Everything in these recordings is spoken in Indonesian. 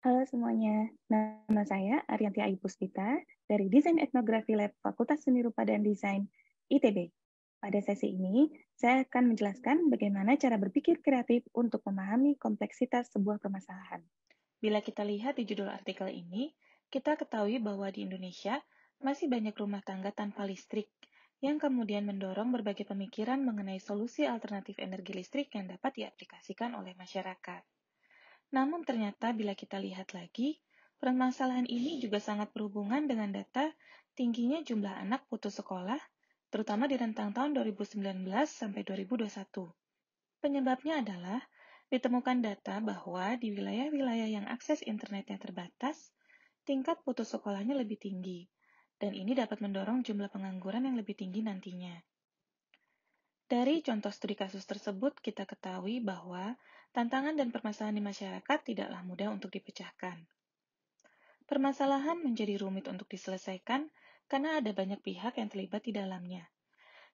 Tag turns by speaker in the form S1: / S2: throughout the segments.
S1: Halo semuanya, nama saya Arianti Ayu Puspita dari Desain Etnografi Lab Fakultas Seni Rupa dan Desain ITB. Pada sesi ini, saya akan menjelaskan bagaimana cara berpikir kreatif untuk memahami kompleksitas sebuah permasalahan. Bila kita lihat di judul artikel ini, kita ketahui bahwa di Indonesia masih banyak rumah tangga tanpa listrik, yang kemudian mendorong berbagai pemikiran mengenai solusi alternatif energi listrik yang dapat diaplikasikan oleh masyarakat. Namun ternyata bila kita lihat lagi, permasalahan ini juga sangat berhubungan dengan data tingginya jumlah anak putus sekolah, terutama di rentang tahun 2019 sampai 2021. Penyebabnya adalah ditemukan data bahwa di wilayah-wilayah yang akses internetnya terbatas, tingkat putus sekolahnya lebih tinggi, dan ini dapat mendorong jumlah pengangguran yang lebih tinggi nantinya. Dari contoh studi kasus tersebut, kita ketahui bahwa tantangan dan permasalahan di masyarakat tidaklah mudah untuk dipecahkan. Permasalahan menjadi rumit untuk diselesaikan karena ada banyak pihak yang terlibat di dalamnya.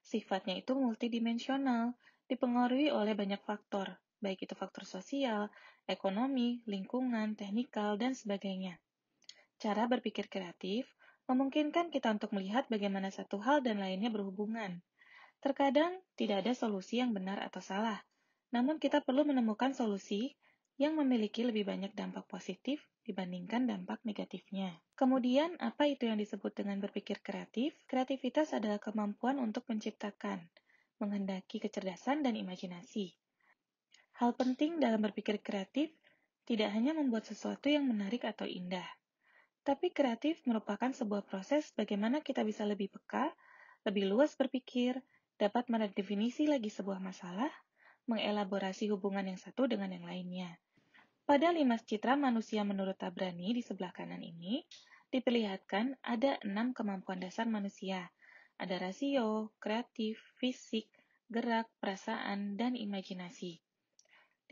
S1: Sifatnya itu multidimensional, dipengaruhi oleh banyak faktor, baik itu faktor sosial, ekonomi, lingkungan, teknikal, dan sebagainya. Cara berpikir kreatif memungkinkan kita untuk melihat bagaimana satu hal dan lainnya berhubungan. Terkadang tidak ada solusi yang benar atau salah, namun kita perlu menemukan solusi yang memiliki lebih banyak dampak positif dibandingkan dampak negatifnya. Kemudian, apa itu yang disebut dengan berpikir kreatif? Kreativitas adalah kemampuan untuk menciptakan, menghendaki kecerdasan dan imajinasi. Hal penting dalam berpikir kreatif tidak hanya membuat sesuatu yang menarik atau indah, tapi kreatif merupakan sebuah proses bagaimana kita bisa lebih peka, lebih luas berpikir, dapat meredefinisi lagi sebuah masalah, mengelaborasi hubungan yang satu dengan yang lainnya. Pada 5 citra manusia menurut Tabrani di sebelah kanan ini, diperlihatkan ada 6 kemampuan dasar manusia. Ada rasio, kreatif, fisik, gerak, perasaan, dan imajinasi.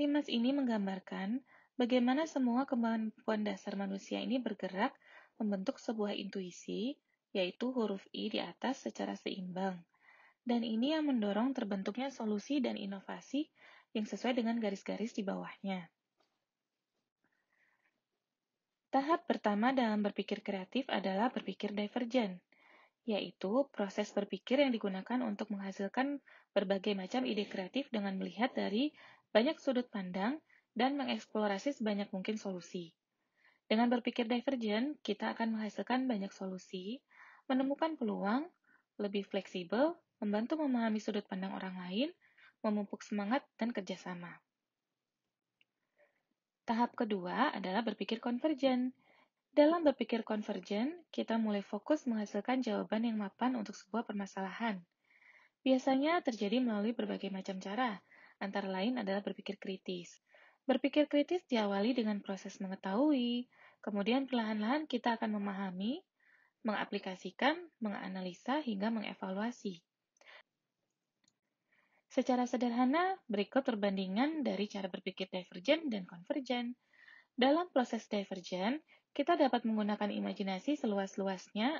S1: Limas ini menggambarkan bagaimana semua kemampuan dasar manusia ini bergerak membentuk sebuah intuisi, yaitu huruf I di atas secara seimbang. Dan ini yang mendorong terbentuknya solusi dan inovasi yang sesuai dengan garis-garis di bawahnya. Tahap pertama dalam berpikir kreatif adalah berpikir divergen, yaitu proses berpikir yang digunakan untuk menghasilkan berbagai macam ide kreatif dengan melihat dari banyak sudut pandang dan mengeksplorasi sebanyak mungkin solusi. Dengan berpikir divergen, kita akan menghasilkan banyak solusi, menemukan peluang, lebih fleksibel, membantu memahami sudut pandang orang lain, memupuk semangat dan kerjasama. Tahap kedua adalah berpikir konvergen. Dalam berpikir konvergen, kita mulai fokus menghasilkan jawaban yang mapan untuk sebuah permasalahan. Biasanya terjadi melalui berbagai macam cara, antara lain adalah berpikir kritis. Berpikir kritis diawali dengan proses mengetahui, kemudian perlahan-lahan kita akan memahami, mengaplikasikan, menganalisa, hingga mengevaluasi. Secara sederhana, berikut perbandingan dari cara berpikir divergen dan konvergen. Dalam proses divergen, kita dapat menggunakan imajinasi seluas-luasnya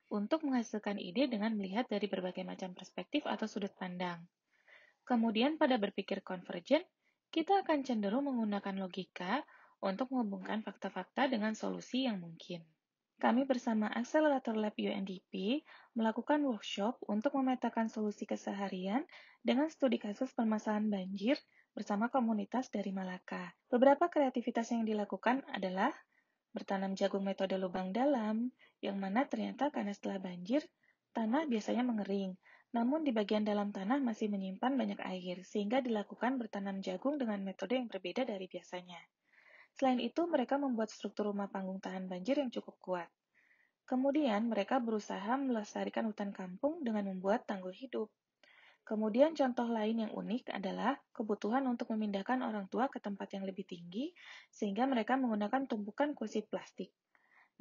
S1: untuk menghasilkan ide dengan melihat dari berbagai macam perspektif atau sudut pandang. Kemudian pada berpikir konvergen, kita akan cenderung menggunakan logika untuk menghubungkan fakta-fakta dengan solusi yang mungkin. Kami bersama Accelerator Lab UNDP melakukan workshop untuk memetakan solusi keseharian dengan studi kasus permasalahan banjir bersama komunitas dari Malaka. Beberapa kreativitas yang dilakukan adalah bertanam jagung metode lubang dalam, yang mana ternyata karena setelah banjir, tanah biasanya mengering, namun di bagian dalam tanah masih menyimpan banyak air, sehingga dilakukan bertanam jagung dengan metode yang berbeda dari biasanya. Selain itu, mereka membuat struktur rumah panggung tahan banjir yang cukup kuat. Kemudian, mereka berusaha melestarikan hutan kampung dengan membuat tanggul hidup. Kemudian, contoh lain yang unik adalah kebutuhan untuk memindahkan orang tua ke tempat yang lebih tinggi, sehingga mereka menggunakan tumpukan kursi plastik.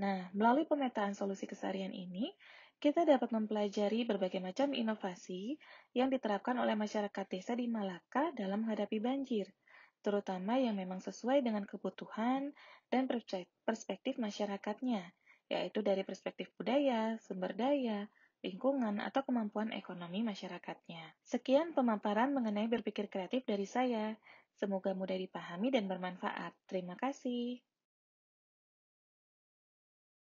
S1: Nah, melalui pemetaan solusi keseharian ini, kita dapat mempelajari berbagai macam inovasi yang diterapkan oleh masyarakat desa di Malaka dalam menghadapi banjir, terutama yang memang sesuai dengan kebutuhan dan perspektif masyarakatnya, yaitu dari perspektif budaya, sumber daya, lingkungan, atau kemampuan ekonomi masyarakatnya. Sekian pemaparan mengenai berpikir kreatif dari saya. Semoga mudah dipahami dan bermanfaat. Terima kasih.